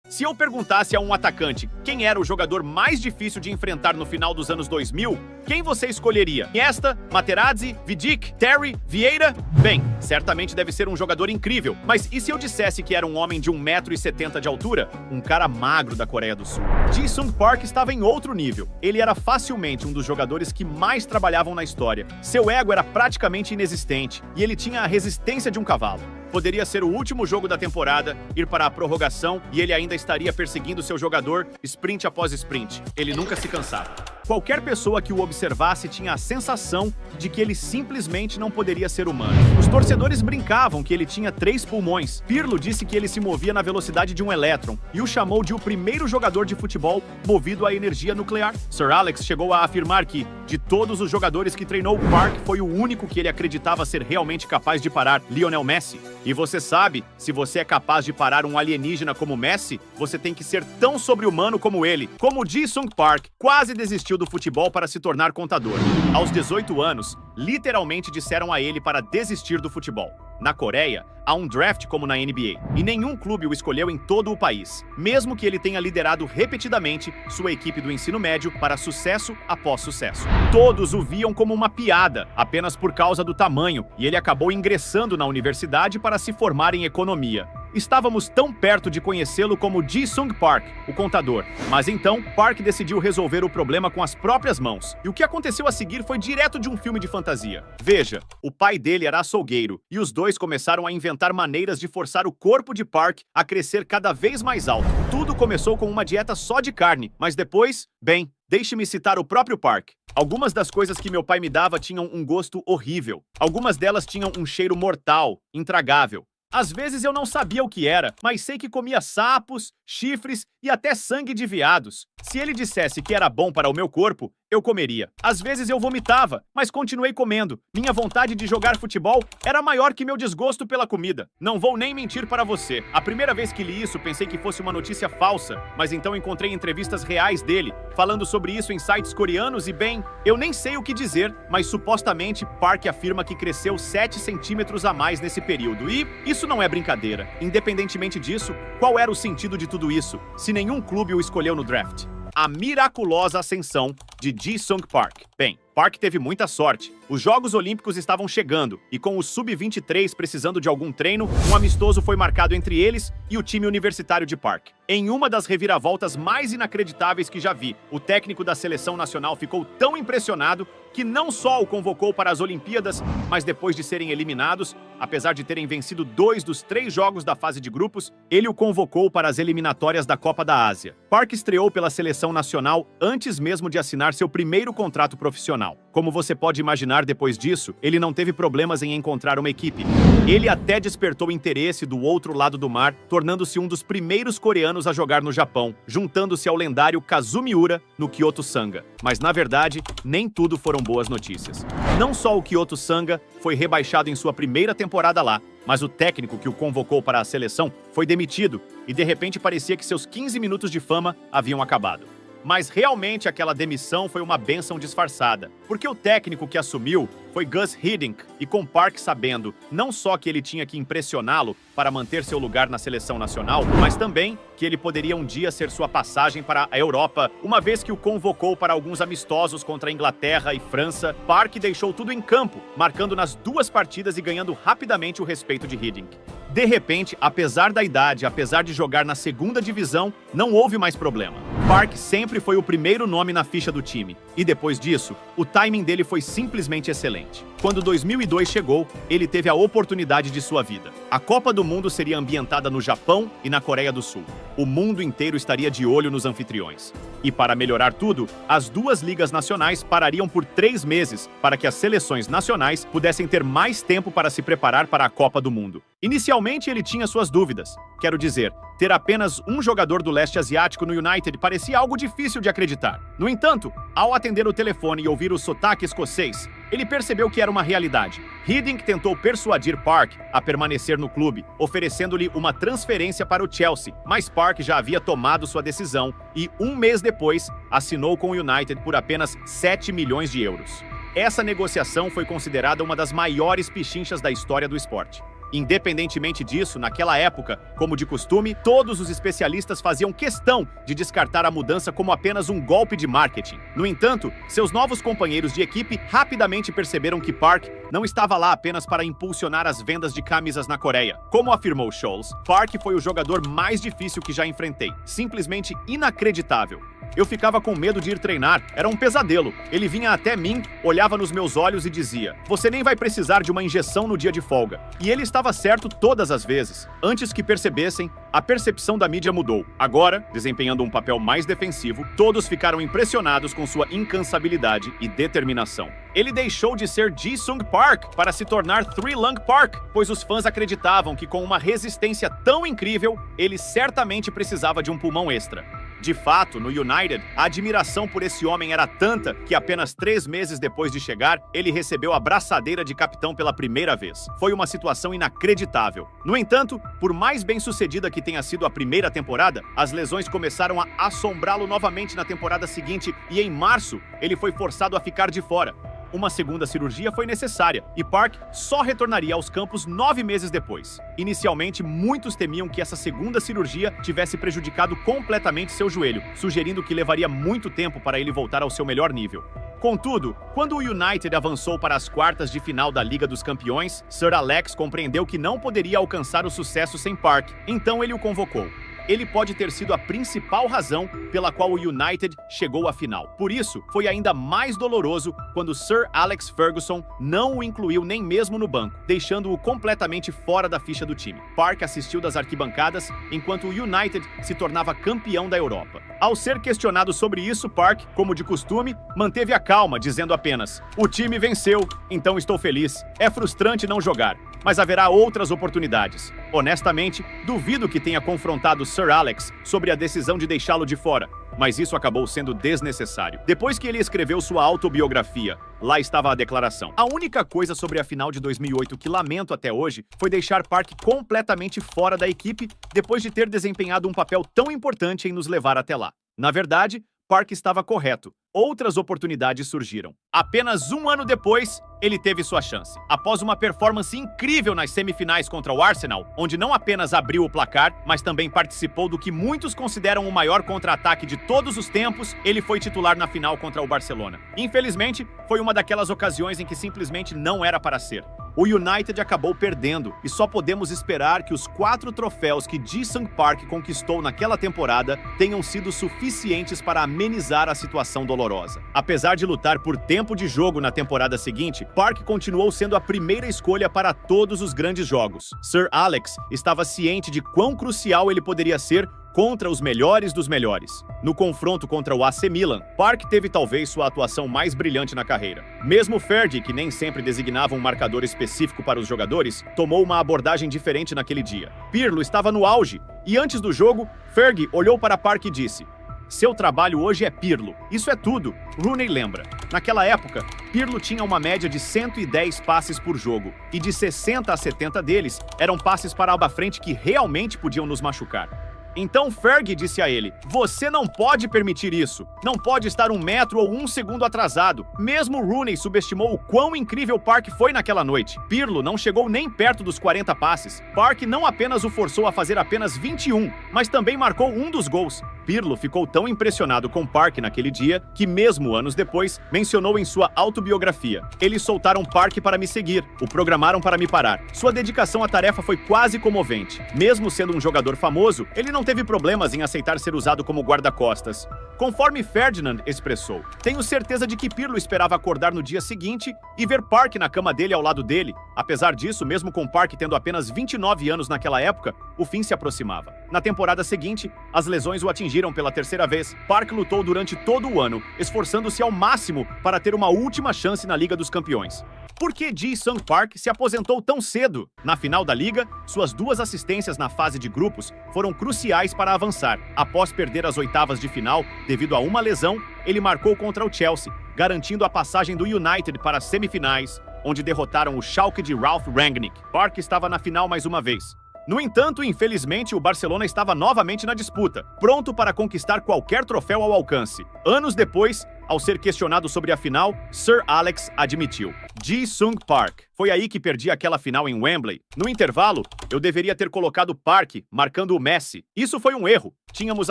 Se eu perguntasse a um atacante quem era o jogador mais difícil de enfrentar no final dos anos 2000, quem você escolheria? Iniesta, Materazzi, Vidic, Terry, Vieira? Bem, certamente deve ser um jogador incrível, mas e se eu dissesse que era um homem de 1,70 m de altura? Um cara magro da Coreia do Sul. Ji-sung Park estava em outro nível. Ele era facilmente um dos jogadores que mais trabalhavam na história. Seu ego era praticamente inexistente e ele tinha a resistência de um cavalo. Poderia ser o último jogo da temporada, ir para a prorrogação e ele ainda estaria perseguindo seu jogador sprint após sprint. Ele nunca se cansava. Qualquer pessoa que o observasse tinha a sensação de que ele simplesmente não poderia ser humano. Os torcedores brincavam que ele tinha 3 pulmões. Pirlo disse que ele se movia na velocidade de um elétron e o chamou de o primeiro jogador de futebol movido à energia nuclear. Sir Alex chegou a afirmar que, de todos os jogadores que treinou, Park foi o único que ele acreditava ser realmente capaz de parar Lionel Messi. E você sabe, se você é capaz de parar um alienígena como Messi, você tem que ser tão sobre-humano como ele. Como Ji-sung Park quase desistiu do futebol para se tornar contador. Aos 18 anos, literalmente disseram a ele para desistir do futebol. Na Coreia, há um draft como na NBA, e nenhum clube o escolheu em todo o país, mesmo que ele tenha liderado repetidamente sua equipe do ensino médio para sucesso após sucesso. Todos o viam como uma piada, apenas por causa do tamanho, e ele acabou ingressando na universidade para se formar em economia. Estávamos tão perto de conhecê-lo como Ji-sung Park, o contador. Mas então, Park decidiu resolver o problema com as próprias mãos. E o que aconteceu a seguir foi direto de um filme de fantasia. Veja, o pai dele era açougueiro, e os dois começaram a inventar maneiras de forçar o corpo de Park a crescer cada vez mais alto. Tudo começou com uma dieta só de carne, mas depois, bem, deixe-me citar o próprio Park. Algumas das coisas que meu pai me dava tinham um gosto horrível. Algumas delas tinham um cheiro mortal, intragável. Às vezes eu não sabia o que era, mas sei que comia sapos, chifres e até sangue de veados. Se ele dissesse que era bom para o meu corpo, eu comeria. Às vezes eu vomitava, mas continuei comendo. Minha vontade de jogar futebol era maior que meu desgosto pela comida. Não vou nem mentir para você. A primeira vez que li isso, pensei que fosse uma notícia falsa, mas então encontrei entrevistas reais dele, falando sobre isso em sites coreanos e bem, eu nem sei o que dizer, mas supostamente Park afirma que cresceu 7 centímetros a mais nesse período. E isso não é brincadeira. Independentemente disso, qual era o sentido de tudo isso, se nenhum clube o escolheu no draft? A miraculosa ascensão de Ji-sung Park. Bem, Park teve muita sorte. Os Jogos Olímpicos estavam chegando e com o Sub-23 precisando de algum treino, um amistoso foi marcado entre eles e o time universitário de Park. Em uma das reviravoltas mais inacreditáveis que já vi, o técnico da seleção nacional ficou tão impressionado que não só o convocou para as Olimpíadas, mas depois de serem eliminados, apesar de terem vencido 2 dos 3 jogos da fase de grupos, ele o convocou para as eliminatórias da Copa da Ásia. Park estreou pela seleção nacional antes mesmo de assinar seu primeiro contrato profissional. Como você pode imaginar, depois disso, ele não teve problemas em encontrar uma equipe. Ele até despertou interesse do outro lado do mar, tornando-se um dos primeiros coreanos a jogar no Japão, juntando-se ao lendário Kazumi Ura no Kyoto Sanga. Mas, na verdade, nem tudo foram boas notícias. Não só o Kyoto Sanga foi rebaixado em sua primeira temporada lá, mas o técnico que o convocou para a seleção foi demitido e de repente parecia que seus 15 minutos de fama haviam acabado. Mas realmente aquela demissão foi uma bênção disfarçada, porque o técnico que assumiu foi Gus Hiddink, e com Park sabendo não só que ele tinha que impressioná-lo para manter seu lugar na seleção nacional, mas também que ele poderia um dia ser sua passagem para a Europa, uma vez que o convocou para alguns amistosos contra a Inglaterra e França, Park deixou tudo em campo, marcando nas 2 partidas e ganhando rapidamente o respeito de Hiddink. De repente, apesar da idade, apesar de jogar na 2ª divisão, não houve mais problema. Park sempre foi o primeiro nome na ficha do time, e depois disso, o timing dele foi simplesmente excelente. Quando 2002 chegou, ele teve a oportunidade de sua vida. A Copa do Mundo seria ambientada no Japão e na Coreia do Sul. O mundo inteiro estaria de olho nos anfitriões. E para melhorar tudo, as 2 ligas nacionais parariam por 3 meses para que as seleções nacionais pudessem ter mais tempo para se preparar para a Copa do Mundo. Inicialmente ele tinha suas dúvidas. Quero dizer, ter apenas um jogador do leste asiático no United parecia algo difícil de acreditar. No entanto, ao atender o telefone e ouvir o sotaque escocês, ele percebeu que era uma realidade. Hiddink tentou persuadir Park a permanecer no clube, oferecendo-lhe uma transferência para o Chelsea, mas Park já havia tomado sua decisão e, um mês depois, assinou com o United por apenas 7 milhões de euros. Essa negociação foi considerada uma das maiores pichinchas da história do esporte. Independentemente disso, naquela época, como de costume, todos os especialistas faziam questão de descartar a mudança como apenas um golpe de marketing. No entanto, seus novos companheiros de equipe rapidamente perceberam que Park não estava lá apenas para impulsionar as vendas de camisas na Coreia. Como afirmou Scholes, Park foi o jogador mais difícil que já enfrentei. Simplesmente inacreditável. Eu ficava com medo de ir treinar, era um pesadelo. Ele vinha até mim, olhava nos meus olhos e dizia: "Você nem vai precisar de uma injeção no dia de folga." E ele estava certo todas as vezes. Antes que percebessem, a percepção da mídia mudou. Agora, desempenhando um papel mais defensivo, todos ficaram impressionados com sua incansabilidade e determinação. Ele deixou de ser Ji-Sung Park para se tornar Three-Lung Park, pois os fãs acreditavam que com uma resistência tão incrível, ele certamente precisava de um pulmão extra. De fato, no United, a admiração por esse homem era tanta que apenas 3 meses depois de chegar, ele recebeu a braçadeira de capitão pela primeira vez. Foi uma situação inacreditável. No entanto, por mais bem-sucedida que tenha sido a primeira temporada, as lesões começaram a assombrá-lo novamente na temporada seguinte e em março, ele foi forçado a ficar de fora. Uma segunda cirurgia foi necessária e Park só retornaria aos campos 9 meses depois. Inicialmente, muitos temiam que essa segunda cirurgia tivesse prejudicado completamente seu joelho, sugerindo que levaria muito tempo para ele voltar ao seu melhor nível. Contudo, quando o United avançou para as quartas de final da Liga dos Campeões, Sir Alex compreendeu que não poderia alcançar o sucesso sem Park, então ele o convocou. Ele pode ter sido a principal razão pela qual o United chegou à final. Por isso, foi ainda mais doloroso quando Sir Alex Ferguson não o incluiu nem mesmo no banco, deixando-o completamente fora da ficha do time. Park assistiu das arquibancadas enquanto o United se tornava campeão da Europa. Ao ser questionado sobre isso, Park, como de costume, manteve a calma, dizendo apenas: "O time venceu, então estou feliz. É frustrante não jogar, mas haverá outras oportunidades." Honestamente, duvido que tenha confrontado Sir Alex sobre a decisão de deixá-lo de fora, mas isso acabou sendo desnecessário. Depois que ele escreveu sua autobiografia, lá estava a declaração: "A única coisa sobre a final de 2008 que lamento até hoje foi deixar Park completamente fora da equipe depois de ter desempenhado um papel tão importante em nos levar até lá." Na verdade, Park estava correto. Outras oportunidades surgiram. Apenas 1 ano depois, ele teve sua chance. Após uma performance incrível nas semifinais contra o Arsenal, onde não apenas abriu o placar, mas também participou do que muitos consideram o maior contra-ataque de todos os tempos, ele foi titular na final contra o Barcelona. Infelizmente, foi uma daquelas ocasiões em que simplesmente não era para ser. O United acabou perdendo e só podemos esperar que os 4 troféus que Ji-Sung Park conquistou naquela temporada tenham sido suficientes para amenizar a situação dolorosa. Apesar de lutar por tempo de jogo na temporada seguinte, Park continuou sendo a primeira escolha para todos os grandes jogos. Sir Alex estava ciente de quão crucial ele poderia ser contra os melhores dos melhores. No confronto contra o AC Milan, Park teve talvez sua atuação mais brilhante na carreira. Mesmo Fergie, que nem sempre designava um marcador específico para os jogadores, tomou uma abordagem diferente naquele dia. Pirlo estava no auge, e antes do jogo, Fergie olhou para Park e disse: "Seu trabalho hoje é Pirlo. Isso é tudo." Rooney lembra. Naquela época, Pirlo tinha uma média de 110 passes por jogo, e de 60 a 70 deles eram passes para a frente que realmente podiam nos machucar. Então Fergie disse a ele: "Você não pode permitir isso. Não pode estar 1 metro ou 1 segundo atrasado." Mesmo Rooney subestimou o quão incrível Park foi naquela noite. Pirlo não chegou nem perto dos 40 passes. Park não apenas o forçou a fazer apenas 21, mas também marcou um dos gols. Pirlo ficou tão impressionado com Park naquele dia que, mesmo anos depois, mencionou em sua autobiografia: "Eles soltaram Park para me seguir, o programaram para me parar." Sua dedicação à tarefa foi quase comovente. Mesmo sendo um jogador famoso, ele não teve problemas em aceitar ser usado como guarda-costas. Conforme Ferdinand expressou: "Tenho certeza de que Pirlo esperava acordar no dia seguinte e ver Park na cama dele ao lado dele." Apesar disso, mesmo com Park tendo apenas 29 anos naquela época, o fim se aproximava. Na temporada seguinte, as lesões o atingiram pela 3ª vez. Park lutou durante todo o ano, esforçando-se ao máximo para ter uma última chance na Liga dos Campeões. Por que Ji-Sung Park se aposentou tão cedo? Na final da Liga, suas 2 assistências na fase de grupos foram cruciais para avançar. Após perder as oitavas de final devido a uma lesão, ele marcou contra o Chelsea, garantindo a passagem do United para as semifinais, onde derrotaram o Schalke de Ralf Rangnick. Park estava na final mais uma vez. No entanto, infelizmente, o Barcelona estava novamente na disputa, pronto para conquistar qualquer troféu ao alcance. Anos depois, Ao ser questionado sobre a final, Sir Alex admitiu: Ji-sung Park. Foi aí que perdi aquela final em Wembley. No intervalo, eu deveria ter colocado Park, marcando o Messi. Isso foi um erro. Tínhamos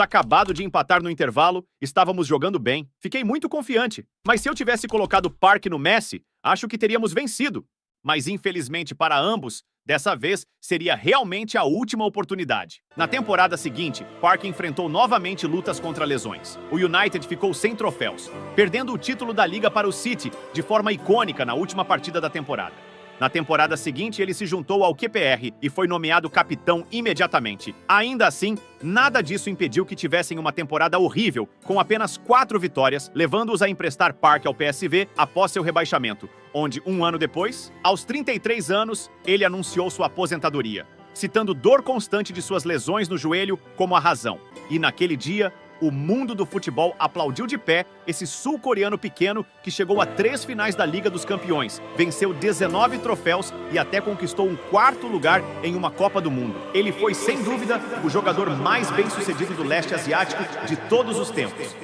acabado de empatar no intervalo, estávamos jogando bem. Fiquei muito confiante. Mas se eu tivesse colocado Park no Messi, acho que teríamos vencido. Mas infelizmente para ambos, dessa vez seria realmente a última oportunidade. Na temporada seguinte, Park enfrentou novamente lutas contra lesões. O United ficou sem troféus, perdendo o título da Liga para o City de forma icônica na última partida da temporada. Na temporada seguinte, ele se juntou ao QPR e foi nomeado capitão imediatamente. Ainda assim, nada disso impediu que tivessem uma temporada horrível, com apenas 4 vitórias, levando-os a emprestar Park ao PSV após seu rebaixamento, onde, um ano depois, aos 33 anos, ele anunciou sua aposentadoria, citando dor constante de suas lesões no joelho como a razão. E naquele dia, o mundo do futebol aplaudiu de pé esse sul-coreano pequeno que chegou a 3 finais da Liga dos Campeões, venceu 19 troféus e até conquistou um 4º lugar em uma Copa do Mundo. Ele foi, sem dúvida, o jogador mais bem-sucedido do leste asiático de todos os tempos.